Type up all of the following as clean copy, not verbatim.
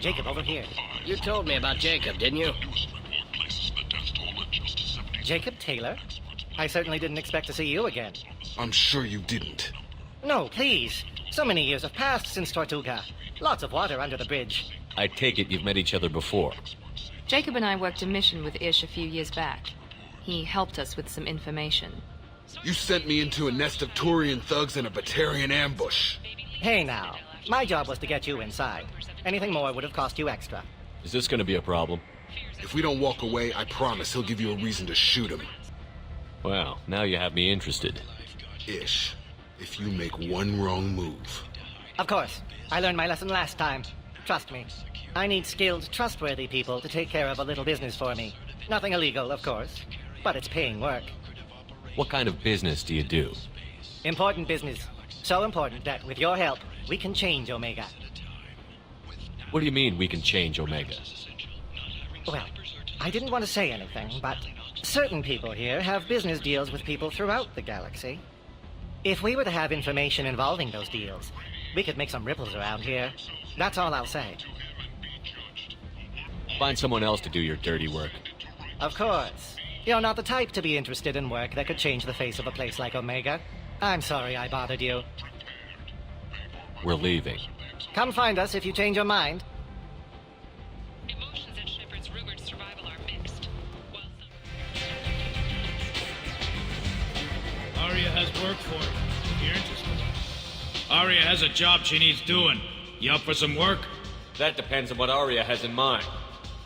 Jacob, over here. You told me about Jacob, didn't you? Jacob Taylor? I certainly didn't expect to see you again. I'm sure you didn't. No, please. So many years have passed since Tortuga. Lots of water under the bridge. I take it you've met each other before. Jacob and I worked a mission with Ish a few years back. He helped us with some information. You sent me into a nest of Turian thugs in a Batarian ambush. Hey now, my job was to get you inside. Anything more would have cost you extra. Is this gonna be a problem? If we don't walk away, I promise he'll give you a reason to shoot him. Well, now you have me interested. Ish, if you make one wrong move... Of course. I learned my lesson last time. Trust me. I need skilled, trustworthy people to take care of a little business for me. Nothing illegal, of course, but it's paying work. What kind of business do you do? Important business. So important that, with your help, we can change Omega. What do you mean we can change Omega? Well, I didn't want to say anything, but certain people here have business deals with people throughout the galaxy. If we were to have information involving those deals, we could make some ripples around here. That's all I'll say. Find someone else to do your dirty work. Of course. You're not the type to be interested in work that could change the face of a place like Omega. I'm sorry I bothered you. We're leaving. Come find us if you change your mind. Emotions at Shepard's rumored survival are mixed. Aria has work for you, if you're interested. Aria has a job she needs doing. You up for some work? That depends on what Arya has in mind.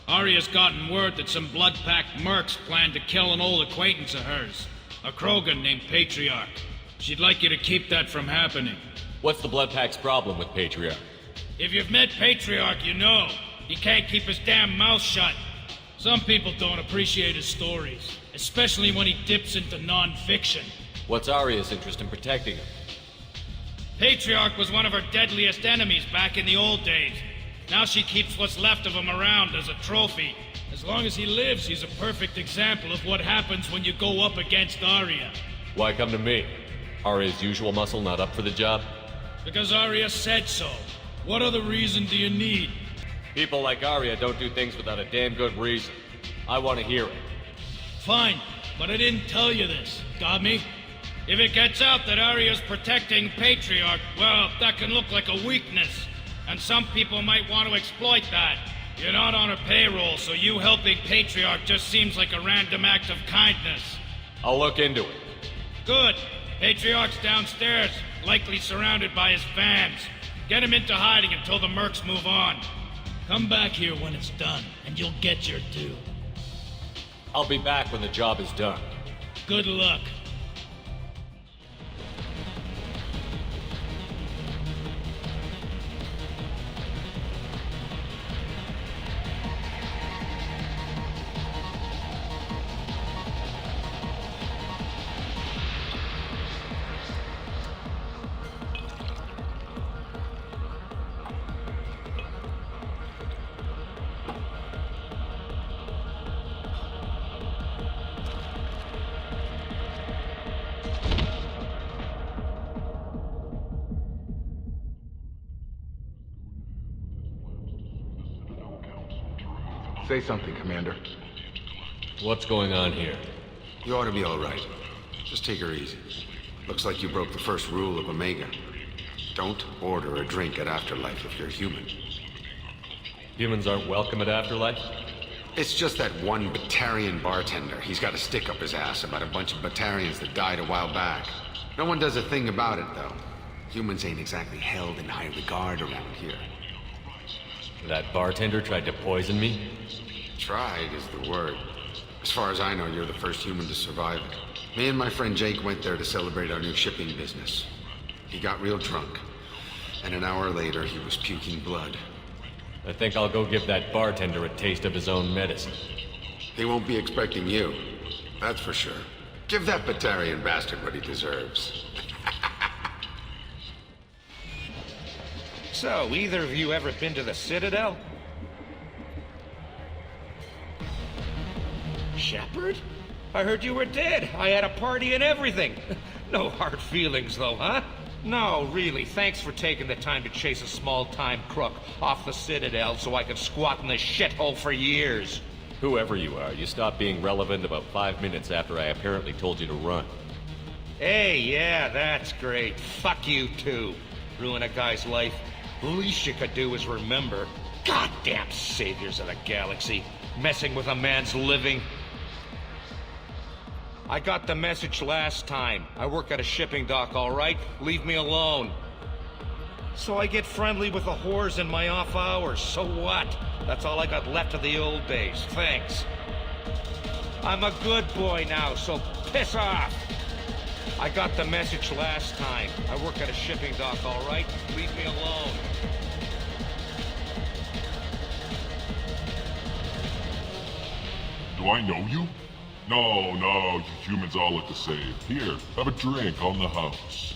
Aria's gotten word that some blood-packed mercs plan to kill an old acquaintance of hers. A Krogan named Patriarch. She'd like you to keep that from happening. What's the Bloodpack's problem with Patriarch? If you've met Patriarch, you know. He can't keep his damn mouth shut. Some people don't appreciate his stories, especially when he dips into non-fiction. What's Arya's interest in protecting him? Patriarch was one of her deadliest enemies back in the old days. Now she keeps what's left of him around as a trophy. As long as he lives, he's a perfect example of what happens when you go up against Arya. Why come to me? Arya's usual muscle not up for the job? Because Arya said so. What other reason do you need? People like Arya don't do things without a damn good reason. I want to hear it. Fine, but I didn't tell you this. Got me? If it gets out that Arya's protecting Patriarch, well, that can look like a weakness. And some people might want to exploit that. You're not on her payroll, so you helping Patriarch just seems like a random act of kindness. I'll look into it. Good. Patriarch's downstairs, likely surrounded by his fans. Get him into hiding until the mercs move on. Come back here when it's done, and you'll get your due. I'll be back when the job is done. Good luck. Say something, Commander. What's going on here? You ought to be all right. Just take her easy. Looks like you broke the first rule of Omega. Don't order a drink at Afterlife if you're human. Humans aren't welcome at Afterlife? It's just that one Batarian bartender. He's got a stick up his ass about a bunch of Batarians that died a while back. No one does a thing about it, though. Humans ain't exactly held in high regard around here. That bartender tried to poison me? Tried is the word. As far as I know, you're the first human to survive it. Me and my friend Jake went there to celebrate our new shipping business. He got real drunk, and an hour later he was puking blood. I think I'll go give that bartender a taste of his own medicine. He won't be expecting you, that's for sure. Give that Batarian bastard what he deserves. So, either of you ever been to the Citadel? Shepard? I heard you were dead. I had a party and everything. No hard feelings, though, huh? No, really, thanks for taking the time to chase a small-time crook off the Citadel so I could squat in this shithole for years. Whoever you are, you stopped being relevant about 5 minutes after I apparently told you to run. Hey, yeah, that's great. Fuck you, too. Ruin a guy's life. The least you could do is remember. Goddamn saviors of the galaxy. Messing with a man's living. I got the message last time. I work at a shipping dock, all right? Leave me alone. So I get friendly with the whores in my off hours. So what? That's all I got left of the old days. Thanks. I'm a good boy now, so piss off. I got the message last time. I work at a shipping dock, all right? Leave me alone. Do I know you? No, you humans all look the same. Here, have a drink on the house.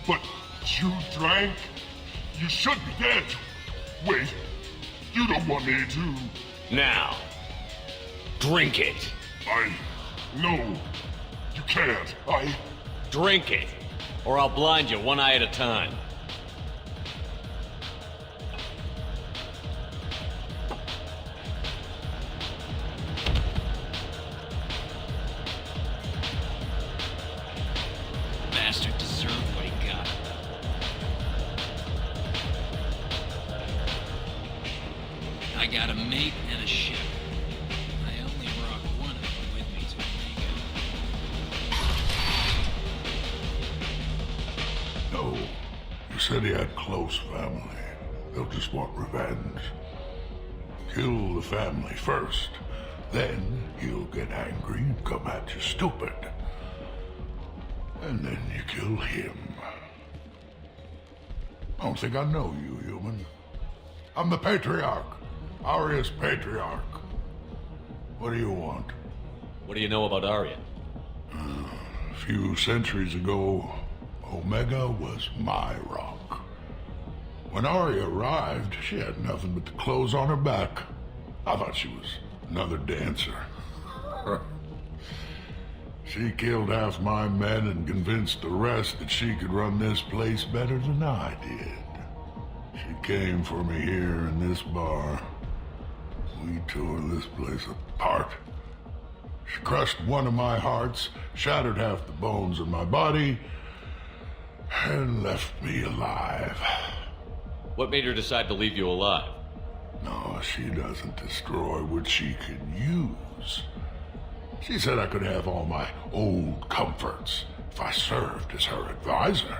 But you drank? You should be dead. Wait, you don't want me to... Now, drink it. No, you can't. Drink it, or I'll blind you one eye at a time. Bastard deserved what he got. I got a mate and a ship. I only brought one of them with me to Omega. No, you said he had close family. They'll just want revenge. Kill the family first. Then he'll get angry and come at you stupid. And then you kill him. I don't think I know you, human. I'm the Patriarch. Aria's Patriarch. What do you want? What do you know about Arya? A few centuries ago, Omega was my rock. When Arya arrived, she had nothing but the clothes on her back. I thought she was another dancer. She killed half my men and convinced the rest that she could run this place better than I did. She came for me here in this bar. We tore this place apart. She crushed one of my hearts, shattered half the bones in my body, and left me alive. What made her decide to leave you alive? No, she doesn't destroy what she can use. She said I could have all my old comforts if I served as her advisor.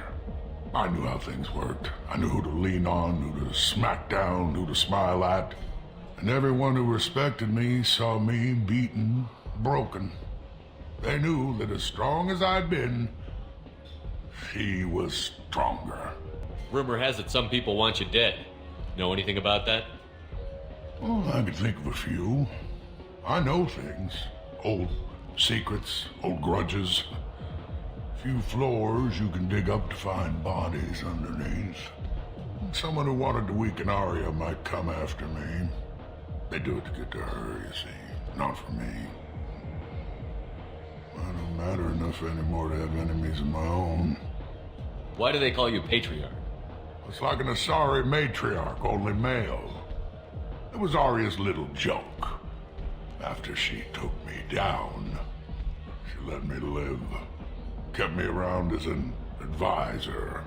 I knew how things worked. I knew who to lean on, who to smack down, who to smile at. And everyone who respected me saw me beaten, broken. They knew that as strong as I'd been, she was stronger. Rumor has it some people want you dead. Know anything about that? Well, I could think of a few. I know things. Old secrets, old grudges. A few floors you can dig up to find bodies underneath. Someone who wanted to weaken Arya might come after me. They do it to get to her, you see, not for me. I don't matter enough anymore to have enemies of my own. Why do they call you Patriarch? It's like an Asari matriarch, only male. It was Arya's little joke. After she took me down, she let me live. Kept me around as an advisor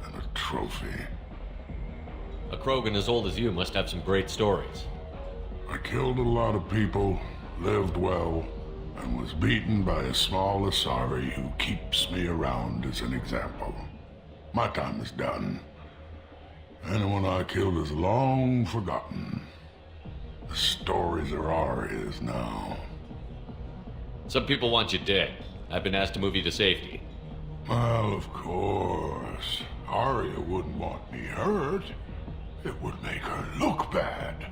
and a trophy. A Krogan as old as you must have some great stories. I killed a lot of people, lived well, and was beaten by a small Asari who keeps me around as an example. My time is done. Anyone I killed is long forgotten. The stories are Arya's now. Some people want you dead. I've been asked to move you to safety. Well, of course. Arya wouldn't want me hurt. It would make her look bad.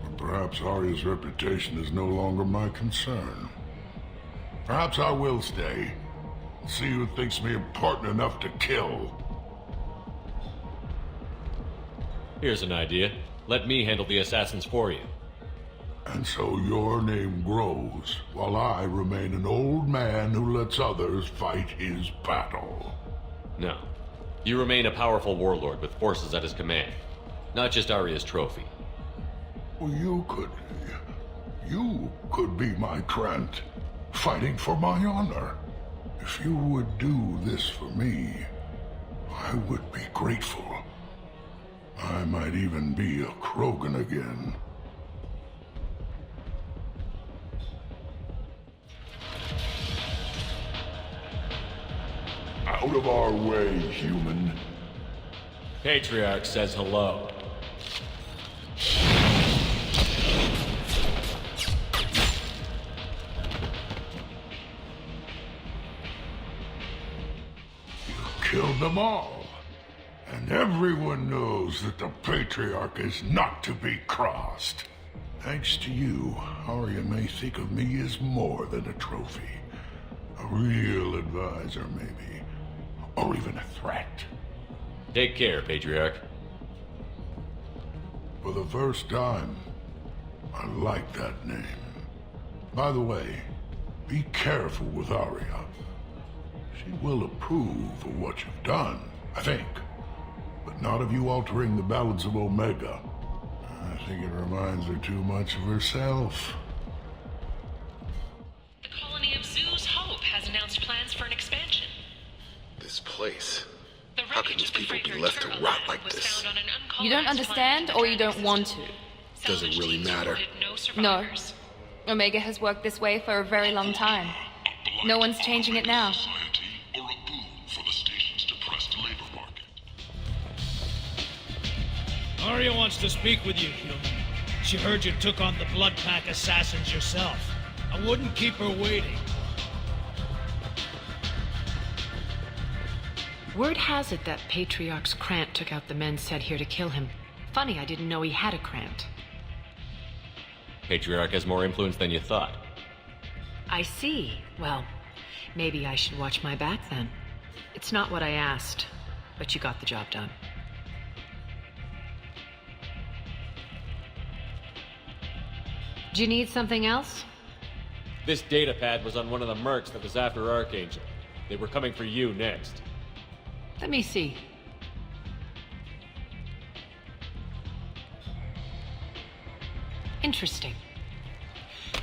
But perhaps Arya's reputation is no longer my concern. Perhaps I will stay. See who thinks me important enough to kill. Here's an idea. Let me handle the assassins for you. And so your name grows, while I remain an old man who lets others fight his battle. No. You remain a powerful warlord with forces at his command. Not just Arya's trophy. Well, you could be my Trent, fighting for my honor. If you would do this for me, I would be grateful. I might even be a Krogan again. Out of our way, human. Patriarch says hello. You killed them all. And everyone knows that the Patriarch is not to be crossed. Thanks to you, Arya may think of me as more than a trophy. A real advisor, maybe. Or even a threat. Take care, Patriarch. For the first time, I like that name. By the way, be careful with Arya. She will approve of what you've done, I think. But not of you altering the balance of Omega. I think it reminds her too much of herself. The colony of Zoo's Hope has announced plans for an expansion. This place. The How can wreckage these of the people be freighter left to Turtle rot Lab like was this? found on an You don't uncolonized understand, planet or you don't want to? Doesn't Salvage really teams matter. reported no No. survivors. Omega has worked this way for a very long time. No one's changing it now. Or a boon for the station's depressed labor market. Arya wants to speak with you, human. She heard you took on the Blood Pack assassins yourself. I wouldn't keep her waiting. Word has it that Patriarch's Krant took out the men sent here to kill him. Funny, I didn't know he had a Krant. Patriarch has more influence than you thought. I see. Well, maybe I should watch my back then. It's not what I asked, but you got the job done. Do you need something else? This data pad was on one of the mercs that was after Archangel. They were coming for you next. Let me see. Interesting.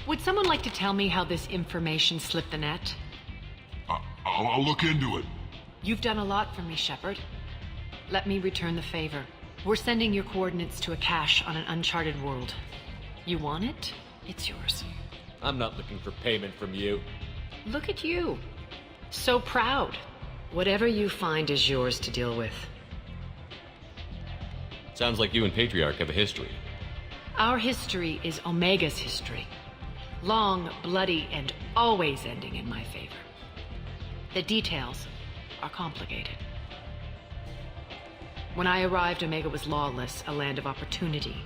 Would someone like to tell me how this information slipped the net? I'll look into it. You've done a lot for me, Shepard. Let me return the favor. We're sending your coordinates to a cache on an uncharted world. You want it? It's yours. I'm not looking for payment from you. Look at you. So proud. Whatever you find is yours to deal with. Sounds like you and Patriarch have a history. Our history is Omega's history. Long, bloody, and always ending in my favor. The details are complicated. When I arrived, Omega was lawless, a land of opportunity.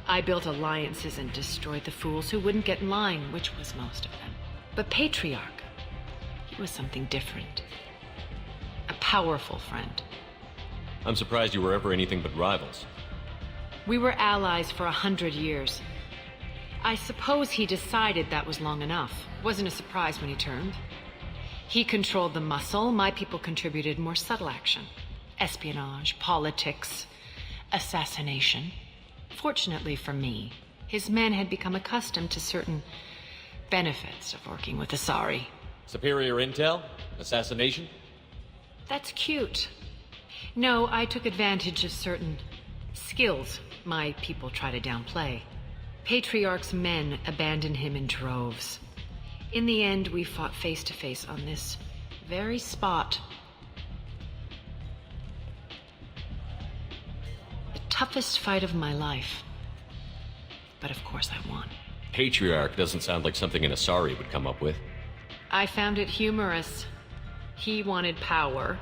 I built alliances and destroyed the fools who wouldn't get in line, which was most of them. But Patriarch, he was something different. A powerful friend. I'm surprised you were ever anything but rivals. We were allies for 100 years. I suppose he decided that was long enough. Wasn't a surprise when he turned. He controlled the muscle, my people contributed more subtle action. Espionage, politics, assassination. Fortunately for me, his men had become accustomed to certain benefits of working with Asari. Superior intel? Assassination? That's cute. No, I took advantage of certain skills my people try to downplay. Patriarch's men abandoned him in droves. In the end, we fought face to face on this very spot. The toughest fight of my life. But of course I won. Patriarch doesn't sound like something an Asari would come up with. I found it humorous. He wanted power,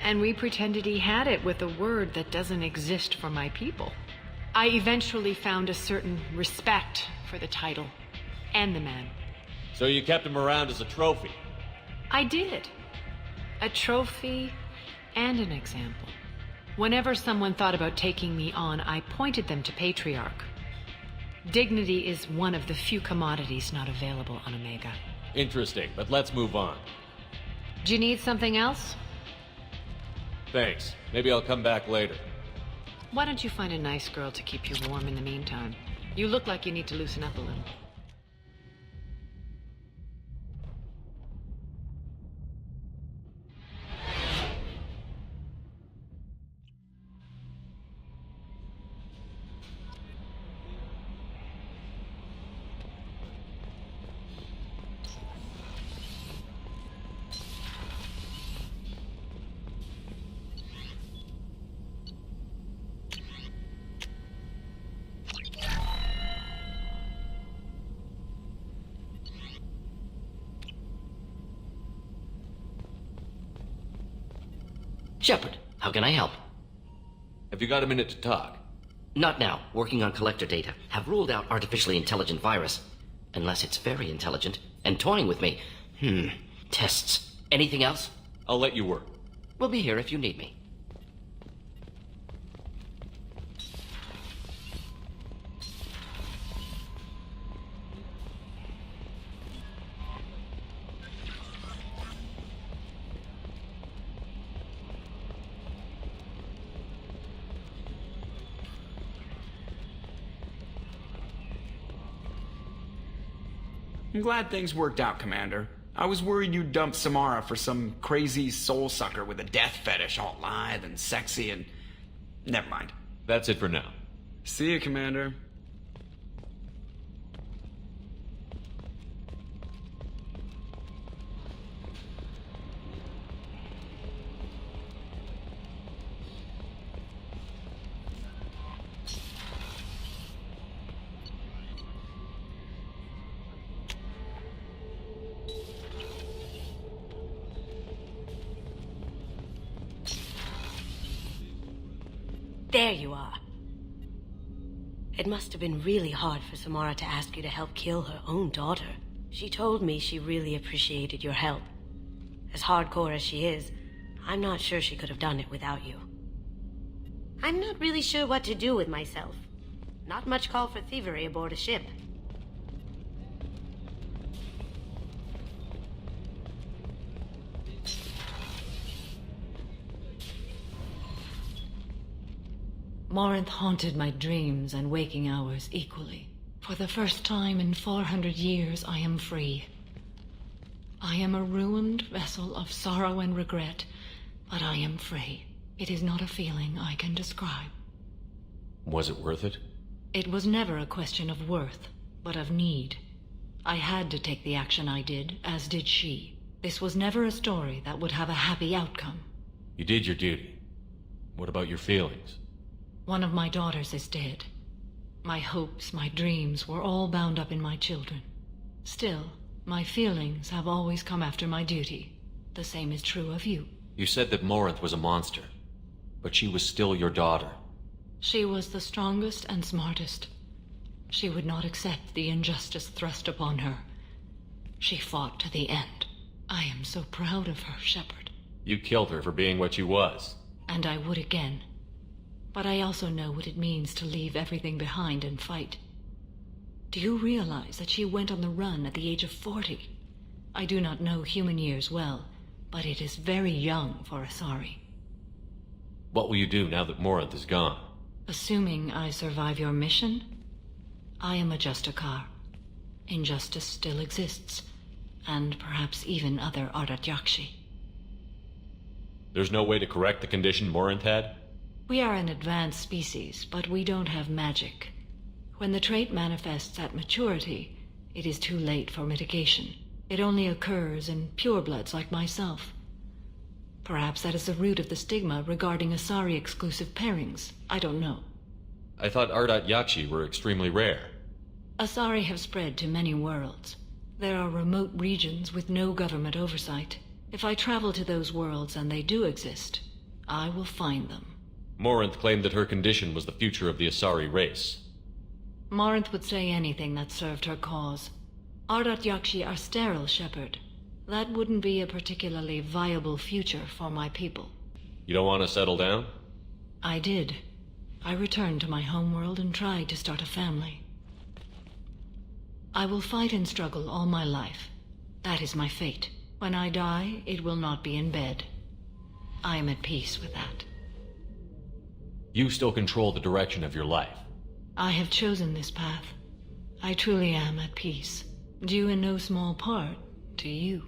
and we pretended he had it with a word that doesn't exist for my people. I eventually found a certain respect for the title and the man. So you kept him around as a trophy? I did. A trophy and an example. Whenever someone thought about taking me on, I pointed them to Patriarch. Dignity is one of the few commodities not available on Omega. Interesting, but let's move on. Do you need something else? Thanks. Maybe I'll come back later. Why don't you find a nice girl to keep you warm in the meantime? You look like you need to loosen up a little. Shepard, how can I help? Have you got a minute to talk? Not now. Working on collector data. Have ruled out artificially intelligent virus. Unless it's very intelligent and toying with me. Tests. Anything else? I'll let you work. We'll be here if you need me. I'm glad things worked out, Commander. I was worried you'd dump Samara for some crazy soul sucker with a death fetish all lithe and sexy and... Never mind. That's it for now. See you, Commander. There you are. It must have been really hard for Samara to ask you to help kill her own daughter. She told me she really appreciated your help. As hardcore as she is, I'm not sure she could have done it without you. I'm not really sure what to do with myself. Not much call for thievery aboard a ship. Morinth haunted my dreams and waking hours equally. For the first time in 400 years, I am free. I am a ruined vessel of sorrow and regret, but I am free. It is not a feeling I can describe. Was it worth it? It was never a question of worth, but of need. I had to take the action I did, as did she. This was never a story that would have a happy outcome. You did your duty. What about your feelings? One of my daughters is dead. My hopes, my dreams were all bound up in my children. Still, my feelings have always come after my duty. The same is true of you. You said that Morinth was a monster, but she was still your daughter. She was the strongest and smartest. She would not accept the injustice thrust upon her. She fought to the end. I am so proud of her, Shepard. You killed her for being what she was. And I would again. But I also know what it means to leave everything behind and fight. Do you realize that she went on the run at the age of 40? I do not know human years well, but it is very young for Asari. What will you do now that Morinth is gone? Assuming I survive your mission, I am a Justicar. Injustice still exists, and perhaps even other Ardat-Yakshi. There's no way to correct the condition Morinth had? We are an advanced species, but we don't have magic. When the trait manifests at maturity, it is too late for mitigation. It only occurs in purebloods like myself. Perhaps that is the root of the stigma regarding Asari-exclusive pairings. I don't know. I thought Ardat-Yakshi were extremely rare. Asari have spread to many worlds. There are remote regions with no government oversight. If I travel to those worlds, and they do exist, I will find them. Morinth claimed that her condition was the future of the Asari race. Morinth would say anything that served her cause. Ardat-Yakshi are sterile, Shepard. That wouldn't be a particularly viable future for my people. You don't want to settle down? I did. I returned to my homeworld and tried to start a family. I will fight and struggle all my life. That is my fate. When I die, it will not be in bed. I am at peace with that. You still control the direction of your life. I have chosen this path. I truly am at peace, due in no small part to you.